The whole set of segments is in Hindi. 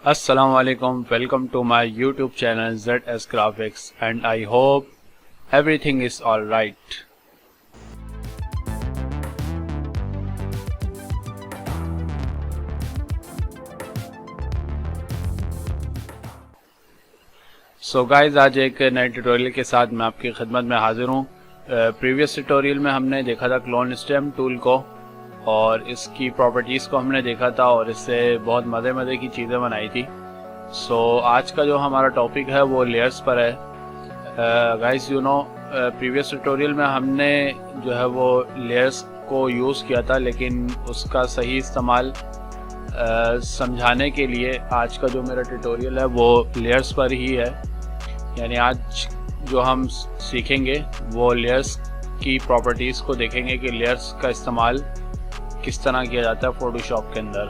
Assalamu alaikum, welcome to my YouTube channel ZS Graphics and I hope everything is alright. So guys आज एक नए ट्यूटोरियल के साथ मैं आपकी खिदमत में हाजिर हूँ। प्रीवियस ट्यूटोरियल में हमने देखा था क्लोन स्टेम टूल को और इसकी प्रॉपर्टीज़ को हमने देखा था और इससे बहुत मज़े की चीज़ें बनाई थी। सो आज का जो हमारा टॉपिक है वो लेयर्स पर है। Guys you know previous tutorial में हमने जो है वो लेयर्स को यूज़ किया था, लेकिन उसका सही इस्तेमाल समझाने के लिए आज का जो मेरा ट्यूटोरियल है वो लेयर्स पर ही है। यानी आज जो हम सीखेंगे वो लेयर्स की प्रॉपर्टीज़ को देखेंगे कि लेयर्स का इस्तेमाल किस तरह किया जाता है फोटोशॉप के अंदर।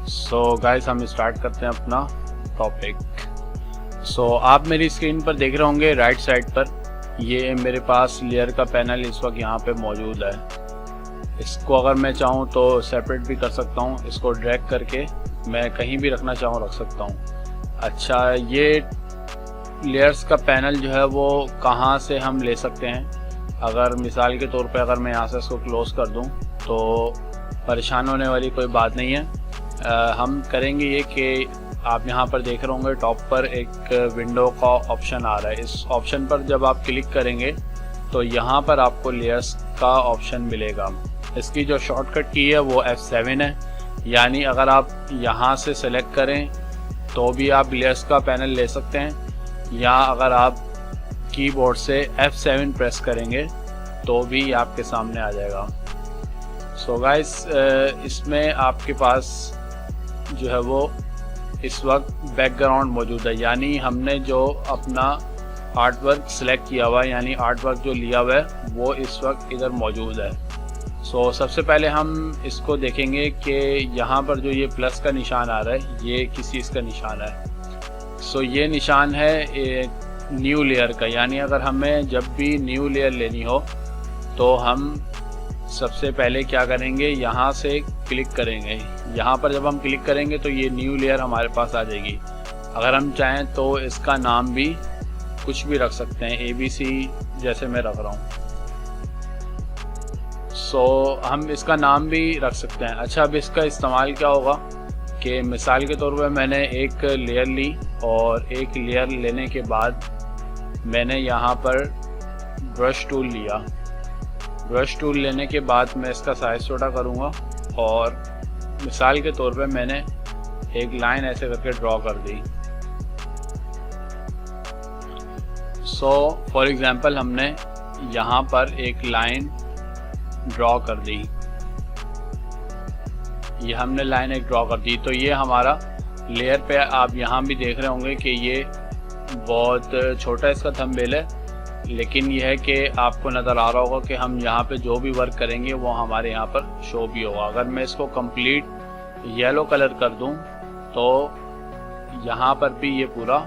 सो गाइस हम स्टार्ट करते हैं अपना टॉपिक। सो आप मेरी स्क्रीन पर देख रहे होंगे राइट साइड पर ये मेरे पास लेयर का पैनल इस वक्त यहाँ पे मौजूद है। इसको अगर मैं चाहूँ तो सेपरेट भी कर सकता हूँ, इसको ड्रैग करके मैं कहीं भी रखना चाहूँ रख सकता हूँ। अच्छा, ये लेयर्स का पैनल जो है वो कहाँ से हम ले सकते हैं? अगर मिसाल के तौर पे अगर मैं यहाँ से इसको क्लोज़ कर दूँ तो परेशान होने वाली कोई बात नहीं है। हम करेंगे ये कि आप यहाँ पर देख रहे होंगे टॉप पर एक विंडो का ऑप्शन आ रहा है। इस ऑप्शन पर जब आप क्लिक करेंगे तो यहाँ पर आपको लेयर्स का ऑप्शन मिलेगा। इसकी जो शॉर्टकट की है वो F7 है। यानी अगर आप यहाँ से सेलेक्ट करें तो भी आप लेयर्स का पैनल ले सकते हैं, या अगर आप कीबोर्ड से F7 प्रेस करेंगे तो भी आपके सामने आ जाएगा। सो गाइस इसमें आपके पास जो है वो इस वक्त बैकग्राउंड मौजूद है। यानी हमने जो अपना आर्ट वर्क सिलेक्ट किया हुआ है, यानी आर्ट वर्क जो लिया हुआ है वो इस वक्त इधर मौजूद है। सो सबसे पहले हम इसको देखेंगे कि यहाँ पर जो ये प्लस का निशान आ रहा है ये किस चीज़ का निशान है। सो ये निशान है एक न्यू लेयर का। यानी अगर हमें जब भी न्यू लेयर लेनी हो तो हम सबसे पहले क्या करेंगे, यहाँ से क्लिक करेंगे। यहाँ पर जब हम क्लिक करेंगे तो ये न्यू लेयर हमारे पास आ जाएगी। अगर हम चाहें तो इसका नाम भी कुछ भी रख सकते हैं, ABC जैसे मैं रख रहा हूँ। सो हम इसका नाम भी रख सकते हैं। अच्छा, अब इसका इस्तेमाल क्या होगा कि मिसाल के तौर पर मैंने एक लेयर ली और एक लेयर लेने के बाद मैंने यहाँ पर ब्रश टूल लिया। ब्रश टूल लेने के बाद मैं इसका साइज़ छोटा करूँगा और मिसाल के तौर पे मैंने एक लाइन ऐसे करके ड्रॉ कर दी। सो फॉर एग्ज़ाम्पल हमने यहाँ पर एक लाइन ड्रॉ कर दी। ये हमने लाइन एक ड्रॉ कर दी तो ये हमारा लेयर पे आप यहाँ भी देख रहे होंगे कि ये बहुत छोटा इसका थंबनेल है, लेकिन यह है कि आपको नज़र आ रहा होगा कि हम यहाँ पे जो भी वर्क करेंगे वो हमारे यहाँ पर शो भी होगा। अगर मैं इसको कंप्लीट येलो कलर कर दूँ तो यहाँ पर भी ये पूरा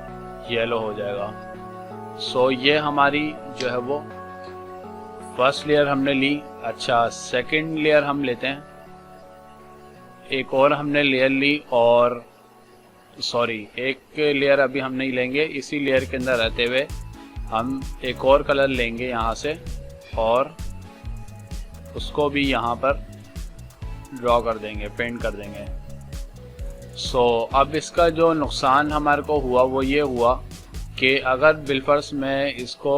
येलो हो जाएगा। सो ये हमारी जो है वो फर्स्ट लेयर हमने ली। अच्छा, सेकंड लेयर हम लेते हैं। एक और हमने लेयर ली और एक लेयर अभी हम नहीं लेंगे। इसी लेयर के अंदर रहते हुए हम एक और कलर लेंगे यहाँ से और उसको भी यहाँ पर ड्रॉ कर देंगे, पेंट कर देंगे। सो अब इसका जो नुकसान हमारे को हुआ वो ये हुआ कि अगर बिलफर्स मैं इसको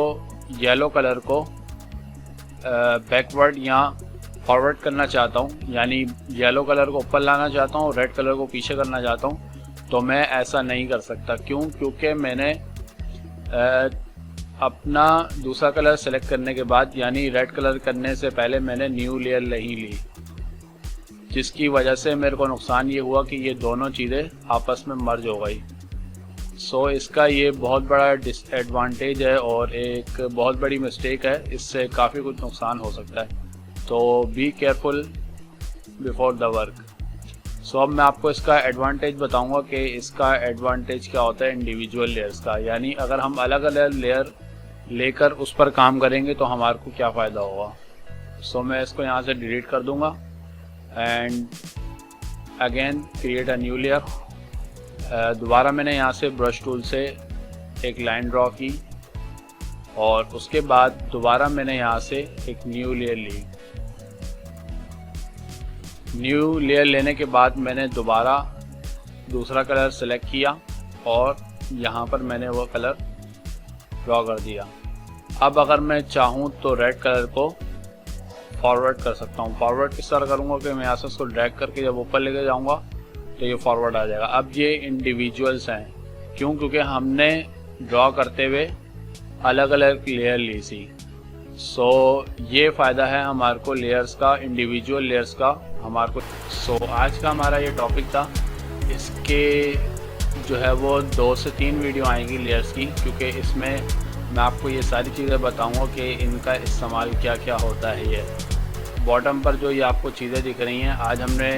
येलो कलर को बैकवर्ड या फॉरवर्ड करना चाहता हूँ, यानी येलो कलर को ऊपर लाना चाहता हूँ, रेड कलर को पीछे करना चाहता हूँ, तो मैं ऐसा नहीं कर सकता। क्यों? क्योंकि मैंने अपना दूसरा कलर सेलेक्ट करने के बाद यानी रेड कलर करने से पहले मैंने न्यू लेयर नहीं ली, जिसकी वजह से मेरे को नुकसान ये हुआ कि ये दोनों चीज़ें आपस में मर्ज हो गई। सो इसका ये बहुत बड़ा डिसएडवांटेज है और एक बहुत बड़ी मिस्टेक है। इससे काफ़ी कुछ नुकसान हो सकता है, तो be careful before the work. So अब मैं आपको इसका एडवांटेज बताऊंगा कि इसका एडवांटेज क्या होता है इंडिविजुअल लेयर्स का। यानी अगर हम अलग अलग लेयर लेकर उस पर काम करेंगे तो हमारे को क्या फ़ायदा होगा। सो मैं इसको यहाँ से डिलीट कर दूंगा and again create a new layer दोबारा मैंने यहाँ से ब्रश टूल से एक लाइन ड्रॉ की और उसके बाद दोबारा मैंने यहाँ से एक न्यू लेयर ली। न्यू लेयर लेने के बाद मैंने दोबारा दूसरा कलर सेलेक्ट किया और यहाँ पर मैंने वो कलर ड्रॉ कर दिया। अब अगर मैं चाहूँ तो रेड कलर को फॉरवर्ड कर सकता हूँ। फॉरवर्ड किस तरह करूँगा कि मैं यहाँ से उसको ड्रैग करके जब ऊपर लेके जाऊँगा तो ये फॉरवर्ड आ जाएगा। अब ये इंडिविजुअल्स हैं, क्योंकि हमने ड्रॉ करते हुए अलग अलग लेयर ली थी। सो ये फ़ायदा है हमारे को लेयर्स का, इंडिविजुअल लेयर्स का हमारे को। सो आज का हमारा ये टॉपिक था। इसके जो है वो 2 से 3 वीडियो आएंगी लेयर्स की, क्योंकि इसमें मैं आपको ये सारी चीज़ें बताऊंगा कि इनका इस्तेमाल क्या क्या होता है। ये बॉटम पर जो ये आपको चीज़ें दिख रही हैं, आज हमने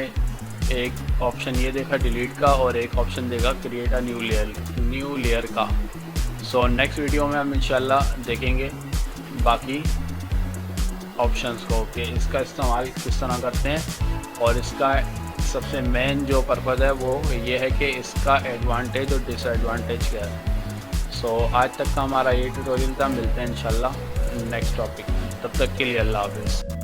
एक ऑप्शन ये देखा डिलीट का और एक ऑप्शन देखा क्रिएट अ न्यू लेयर का। सो नेक्स्ट वीडियो में हम इंशाल्लाह देखेंगे बाकी ऑप्शंस को कि इसका इस्तेमाल किस तरह करते हैं, और इसका सबसे मेन जो पर्पज़ है वो ये है कि इसका एडवांटेज और डिसएडवांटेज क्या है। सो आज तक का हमारा ये ट्यूटोरियल था। मिलते हैं इंशाल्लाह नेक्स्ट टॉपिक। तब तक के लिए अल्लाह हाफ़िज़।